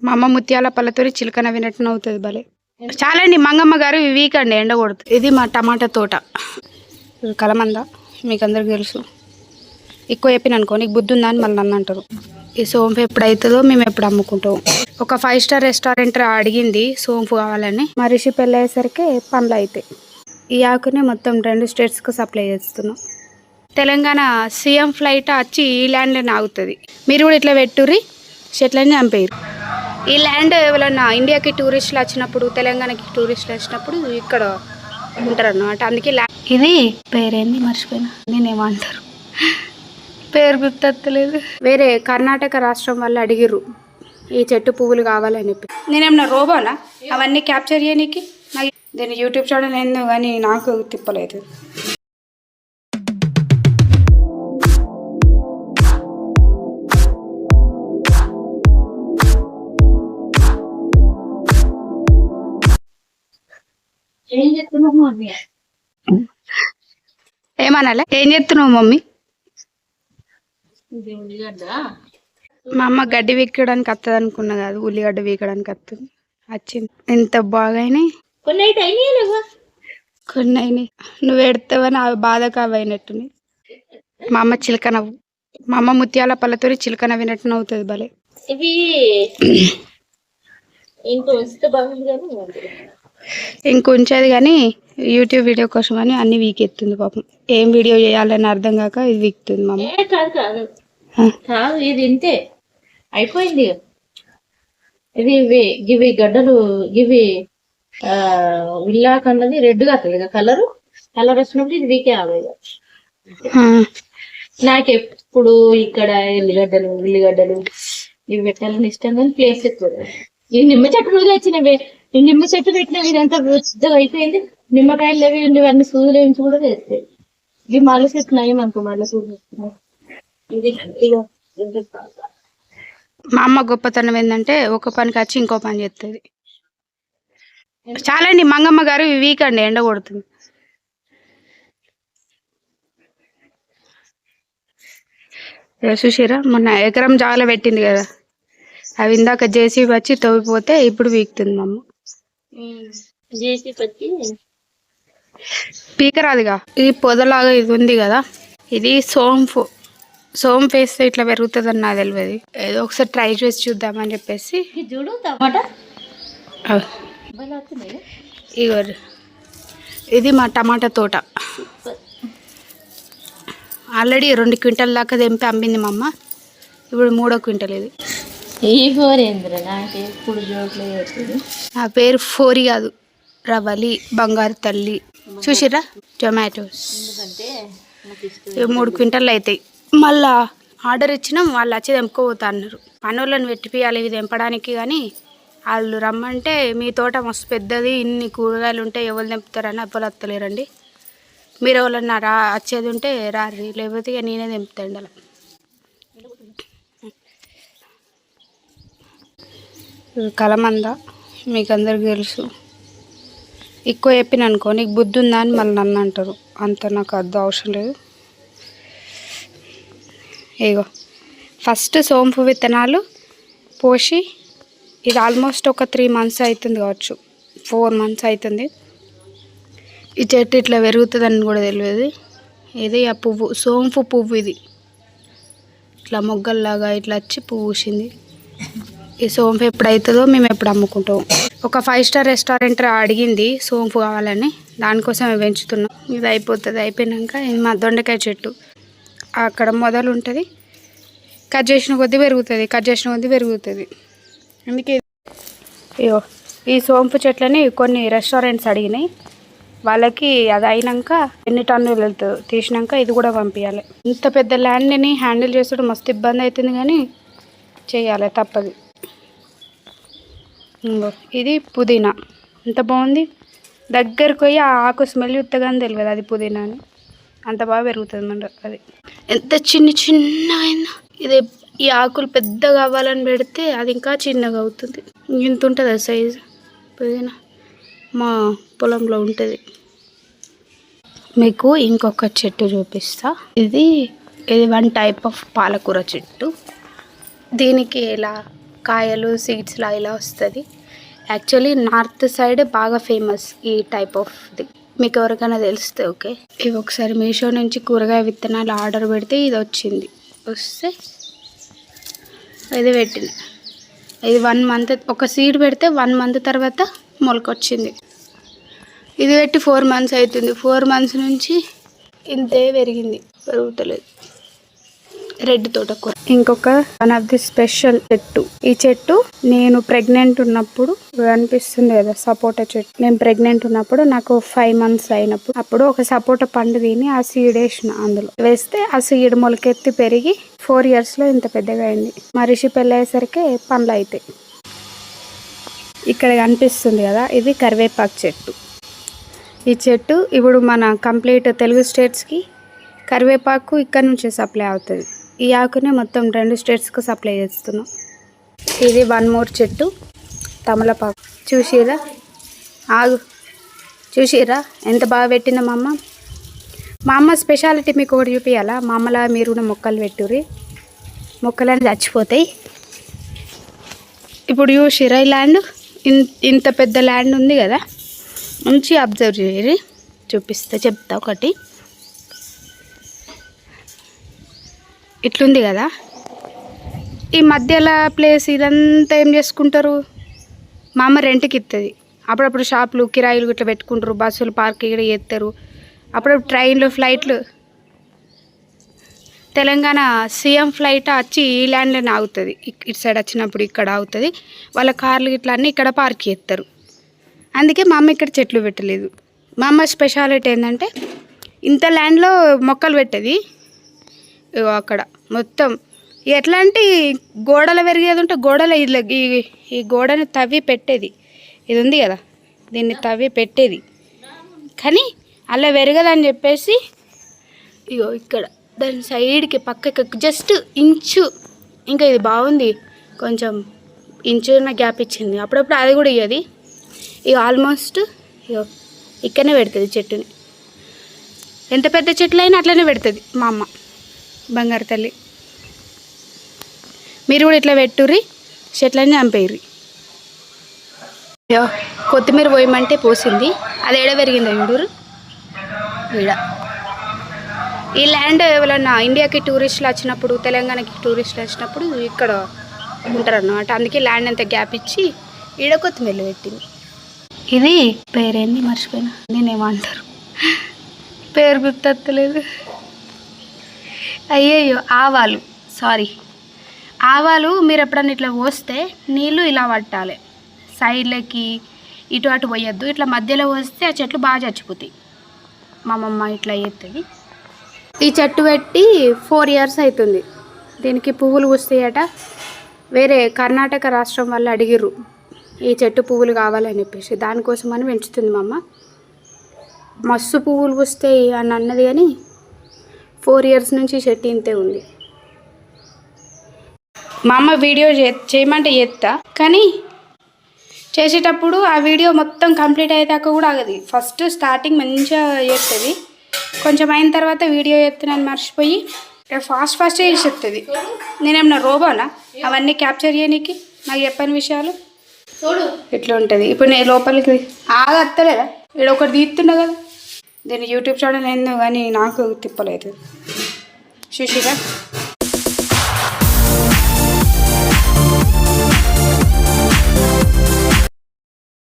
మా అమ్మ ముత్యాల పళ్ళతోని చిలకన వినట్టు నవ్వుతుంది భలే. చాలండి మంగమ్మ గారు వీక్ అండి ఎండకూడదు. ఇది మా టమాటా తోట కలమంద, మీకు అందరికి తెలుసు. ఎక్కువ చెప్పిన అనుకో నీకు బుద్ధి ఉందా అని మళ్ళీ నన్ను అంటారు. ఈ సోంపు ఎప్పుడు అవుతుందో మేము ఎప్పుడు అమ్ముకుంటాం. ఒక 5 స్టార్ రెస్టారెంట్ అడిగింది సోంపు కావాలని. మా రిషి పెళ్ళి అయ్యేసరికి పనులు అవుతాయి. ఈ ఆకుని మొత్తం 2 స్టేట్స్కు సప్లై చేస్తున్నాం. తెలంగాణ సీఎం ఫ్లైట్ వచ్చి ఈ ల్యాండ్లోనే ఆగుతుంది. మీరు కూడా ఇట్లా పెట్టుర్రి, చెట్లన్నీ చంపేయరు. ఈ ల్యాండ్ ఎవరన్నా ఇండియాకి టూరిస్టులు వచ్చినప్పుడు, తెలంగాణకి టూరిస్టులు వచ్చినప్పుడు ఇక్కడ ఉంటారు అన్నమాట. అందుకే ఇది పేరేంది మర్చిపోయినా, నేనేమంటారు పేరు గుర్తలేదు. వేరే కర్ణాటక రాష్ట్రం వాళ్ళు అడిగిర్రు ఈ చెట్టు పువ్వులు కావాలని చెప్పి. నేనేమన్నా రోబోనా అవన్నీ క్యాప్చర్ చేయనీకి? నాకు దీన్ని యూట్యూబ్ ఛానల్ ఏందో కానీ నాకు తిప్పలేదు. ఏమనాలే? ఏం చేస్తున్నావు మమ్మీ? మా అమ్మ గడ్డి వీకడానికి వస్తుంది అనుకున్నా కాదు, ఉల్లిగడ్డ వీకడానికి వస్తుంది. వచ్చింది. ఎంత బాగాయినాయి. కొన్ని అయినాయి. నువ్వు ఎడతావని అవి బాధకు అవి అయినట్టుని. మా అమ్మ చిలక నవ్వు. మా అమ్మ ముత్యాల పళ్ళతోని చిలకన వినట్టు నవ్వుతుంది భలే. ఇవి ఇంకొంచేది కానీ యూట్యూబ్ వీడియో కోసం అని అన్ని వీకెత్తుంది పాపం. ఏం వీడియో చేయాలని అర్థం కాక ఇది వీక్తుంది మా అమ్మ. కాదు ఇది ఇంతే అయిపోయింది. ఇది గివి గడ్డలు గివి విల్లాక్ అన్నది రెడ్ గా కలర్ వచ్చినప్పుడు ఇది వీకే ఆగదు. నాకెప్పుడు ఇక్కడ ఉల్లిగడ్డలు ఇవి పెట్టాలని ఇష్టం కానీ ప్లేస్ ఎక్కువ. ఈ నిమ్మ చెట్టు మీద వచ్చినవే, ఈ నిమ్మ చెట్టు పెట్టినవి ఇదంతా పెద్దగా అయిపోయింది. నిమ్మకాయలు లేవి ఇవన్నీ సూదులు వేయించి కూడా వేస్తాయి. ఇవి మళ్ళీ చెట్టు నయం అనుకో, మళ్ళీ సూదులు ఇది. మా అమ్మ గొప్పతనం ఏంటంటే ఒక పనికి వచ్చి ఇంకో పని చేస్తుంది. చాలండి మంగమ్మ గారు వీక్ అండి ఎండ కొడుతుంది. చూసిరా మొన్న ఎకరం జాగలో పెట్టింది కదా, అవి ఇందాక జేసీబీ వచ్చి తవ్విపోతే ఇప్పుడు వీక్తుంది మా అమ్మ. పీకరాదుగా. ఇది పొదలాగా ఇది ఉంది కదా, ఇది సోంపు వేస్తే ఇట్లా పెరుగుతుందని నాకు తెలియదు. ఏదో ఒకసారి ట్రై చేసి చూద్దామని చెప్పేసి. చూడు టమాటా ఇగో ఇది మా టమాటా తోట. ఆల్రెడీ 2 క్వింటల్ దాకా తెంపి అమ్మింది మా అమ్మ. ఇప్పుడు 3వ క్వింటల్ ఇది. నా పేరు ఫోరి కాదు, రవలి, బంగారు తల్లి. చూసిరా టొమాటోస్ ఇవి 3 క్వింటల్ అవుతాయి. మళ్ళా ఆర్డర్ ఇచ్చినాం, వాళ్ళు వచ్చి తెంపుకోపోతా అన్నారు. పనులను పెట్టిపియాలి ఇవి తెంపడానికి. కానీ వాళ్ళు రమ్మంటే మీ తోట మస్తు పెద్దది, ఇన్ని కూరగాయలు ఉంటాయి, ఎవరు తెంపుతారని అవ్వలు వస్తలేరండి. మీరు ఎవరన్నా వచ్చేది ఉంటే రారి, లేకపోతే ఇక నేనే తెంపుతాండి. అలా కలమంద, మీకు అందరికి తెలుసు. ఎక్కువ చెప్పిన అనుకో నీకు బుద్ధి ఉందా అని మళ్ళీ నన్ను అంటారు. అంత నాకు అర్థం అవసరం లేదు. ఇగో ఫస్ట్ సోంపు విత్తనాలు పోసి ఇది ఆల్మోస్ట్ ఒక 3 months అవుతుంది కావచ్చు, 4 months అవుతుంది. ఈ చెట్టు ఇట్లా పెరుగుతుందని కూడా తెలియదు. ఇది ఆ పువ్వు, సోంపు పువ్వు. ఇది ఇట్లా మొగ్గల్లాగా ఇట్లా వచ్చి పువ్వు పూసింది. ఈ సోంపు ఎప్పుడు అవుతుందో మేము ఎప్పుడు అమ్ముకుంటాం. ఒక 5 స్టార్ రెస్టారెంట్ అడిగింది సోంపు కావాలని, దానికోసం పెంచుతున్నాం. ఇది అయిపోతుంది. అయిపోయినాక ఇది మా దొండకాయ చెట్టు అక్కడ మొదలు ఉంటుంది. కట్ చేసిన కొద్దీ పెరుగుతుంది. అందుకే అయ్యో ఈ సోంపు చెట్లని కొన్ని రెస్టారెంట్స్ అడిగినాయి. వాళ్ళకి అది అయినాక ఎన్ని టన్నులు వెళ్తుందో తీసినాక ఇది కూడా పంపించాలి. ఇంత పెద్ద ల్యాండ్ని హ్యాండిల్ చేసడం మస్తు ఇబ్బంది అవుతుంది, కానీ చేయాలి తప్పదు. ఇది పుదీనా, ఎంత బాగుంది. దగ్గరకు పోయి ఆ ఆకు స్మెల్ ఉత్తగానే తెలియదు అది పుదీనా అని. అంత బాగా పెరుగుతుంది మన అది. ఎంత చిన్నగా అయినా ఇది. ఈ ఆకులు పెద్దగా అవ్వాలని పెడితే అది ఇంకా చిన్నగా అవుతుంది. ఇంత ఉంటుంది అది సైజు పుదీనా. మా పొలంలో ఉంటుంది. మీకు ఇంకొక చెట్టు చూపిస్తా. ఇది 1 type ఆఫ్ పాలకూర చెట్టు. దీనికి ఇలా కాయలు సీడ్స్లా ఇలా వస్తుంది. యాక్చువల్లీ నార్త్ సైడ్ బాగా ఫేమస్ ఈ టైప్ ఆఫ్ది. మీకు ఎవరికైనా తెలిస్తే ఓకే. ఇవి ఒకసారి మీషో నుంచి కూరగాయ విత్తనాలు ఆర్డర్ పెడితే ఇది వచ్చింది. వస్తే ఇది పెట్టిన, ఇది 1 మంత్, ఒక సీడ్ పెడితే 1 మంత్ తర్వాత మొలకొచ్చింది. ఇది పెట్టి 4 మంత్స్ అవుతుంది. 4 మంత్స్ నుంచి ఇంతే పెరిగింది, పెరుగుతలేదు. రెడ్ తోటకూర ఇంకొక వన్ ఆఫ్ ది స్పెషల్ చెట్టు. ఈ చెట్టు నేను ప్రెగ్నెంట్ ఉన్నప్పుడు అనిపిస్తుంది కదా, సపోటా చెట్టు. నేను ప్రెగ్నెంట్ ఉన్నప్పుడు నాకు 5 మంత్స్ అయినప్పుడు అప్పుడు ఒక సపోటా పండు తిని ఆ సీడ్ వేసిన. అందులో వేస్తే ఆ సీడ్ మొలకెత్తి పెరిగి 4 yearsలో ఇంత పెద్దగా అయింది. మా రిషి పెళ్ళి అయ్యేసరికి పండ్లు అవుతాయి. ఇక్కడ కనిపిస్తుంది కదా, ఇది కరివేపాకు చెట్టు. ఈ చెట్టు ఇప్పుడు మన కంప్లీట్ తెలుగు స్టేట్స్కి కరివేపాకు ఇక్కడ నుంచి సప్లై అవుతుంది. ఈ ఆకునే మొత్తం 2 స్టేట్స్కి సప్లై చేస్తున్నాం. ఇది 1 more చెట్టు, తమలపాకు. చూసిరా, ఆగు, చూసిరా ఎంత బాగా పెట్టిందో మా అమ్మ. మా అమ్మ స్పెషాలిటీ మీకు ఒకటి చూపించాలా. మా అమ్మలా మీరు కూడా మొక్కలు పెట్టుర్రి, మొక్కలని చచ్చిపోతాయి. ఇప్పుడు చూసిరా, ఈ ల్యాండ్ ఇంత పెద్ద ల్యాండ్ ఉంది కదా, మంచి అబ్జర్వ్ చేయరి. చెప్తా ఒకటి. ఇట్లుంది కదా, ఈ మధ్యలో ప్లేస్ ఇదంతా ఏం చేసుకుంటారు, మా అమ్మ రెంట్కి ఇస్తుంది. అప్పుడప్పుడు షాపులు కిరాయిలు ఇట్లా పెట్టుకుంటారు, బస్సులు పార్క్ ఇక్కడ చేస్తారు. అప్పుడప్పుడు ట్రైన్లు ఫ్లైట్లు, తెలంగాణ సీఎం ఫ్లైట్ వచ్చి ఈ ల్యాండ్లోనే ఆగుతుంది. ఇటు సైడ్ వచ్చినప్పుడు ఇక్కడ ఆగుతుంది. వాళ్ళ కార్లు ఇట్లా అన్నీ ఇక్కడ పార్క్ చేస్తారు. అందుకే మా అమ్మ ఇక్కడ చెట్లు పెట్టలేదు. మా అమ్మ స్పెషాలిటీ ఏంటంటే ఇంత ల్యాండ్లో మొక్కలు పెట్టేది. అక్కడ మొత్తం ఎట్లాంటి గోడలు పెరిగేది ఉంటే గోడలు ఈ గోడని తవ్వి పెట్టేది. ఇది ఉంది కదా, దీన్ని తవ్వి పెట్టేది. కానీ అలా పెరగదని చెప్పేసి ఇగో ఇక్కడ దాని సైడ్కి పక్కకి జస్ట్ ఇంచు, ఇంకా ఇది బాగుంది కొంచెం ఇంచున్న గ్యాప్ ఇచ్చింది. అప్పుడప్పుడు అది కూడా ఇవ్వది. ఇక ఆల్మోస్ట్ ఇగో ఇక్కడనే పెడుతుంది చెట్టుని. ఎంత పెద్ద చెట్లు అయినా అట్లనే పెడుతుంది మా అమ్మ, బంగారు తల్లి. మీరు కూడా ఇట్లా పెట్టుర్రి, చెట్లన్నీ చంపేయ్రి. కొత్తిమీర పోయమంటే పోసింది, అది ఎడ పెరిగిందో చూడురు ఈడ. ఈ ల్యాండ్ ఎవరన్నా ఇండియాకి టూరిస్టులు వచ్చినప్పుడు, తెలంగాణకి టూరిస్టులు వచ్చినప్పుడు ఇక్కడ ఉంటారు అన్నమాట. అందుకే ల్యాండ్ అంతా గ్యాప్ ఇచ్చి ఈడ కొత్తిమీరలు పెట్టింది. ఇది పేరేంది మర్చిపోయినా, నేనేమంటారు, పేరు గుర్తొత్తలేదు. అయ్యయ్యో, ఆవాలు, సారీ, ఆవాలు. మీరు ఎప్పుడన్నా ఇట్లా పోస్తే నీళ్ళు ఇలా పట్టాలి, సైడ్లకి ఇటు అటు పోయొద్దు. ఇట్లా మధ్యలో పోస్తే ఆ చెట్లు బాగా చచ్చిపోతాయి. మా అమ్మమ్మ ఇట్లా చేస్తుంది. ఈ చెట్టు పెట్టి 4 years అవుతుంది. దీనికి పువ్వులు పూస్తాయట. వేరే కర్ణాటక రాష్ట్రం వాళ్ళు అడిగిర్రు ఈ చెట్టు పువ్వులు కావాలని చెప్పేసి, దానికోసమని పెంచుతుంది మా అమ్మ. మస్తు పువ్వులు పూస్తాయి అని అన్నది, కానీ 4 years నుంచి చెట్టు ఇంతే ఉంది. మా అమ్మ వీడియో చేయమంటే చేస్తా, కానీ చేసేటప్పుడు ఆ వీడియో మొత్తం కంప్లీట్ అయ్యేదాకా కూడా ఆగది. ఫస్ట్ స్టార్టింగ్ మంచిగా చేస్తుంది, కొంచెం అయిన తర్వాత వీడియో చేస్తున్నాను మర్చిపోయి ఫాస్ట్ చేసేస్తుంది. నేనేమన్నా రోబోనా అవన్నీ క్యాప్చర్ చేయనీకి, నాకు చెప్పని విషయాలు ఇట్లా ఉంటుంది. ఇప్పుడు నేను లోపలికి ఆగత్తలేదా, ఇక్కడ ఒకటి తీస్తున్నా కదా, దీన్ని యూట్యూబ్ ఛానల్ ఏందో కానీ నాకు తిప్పలేదు. చూసిరా.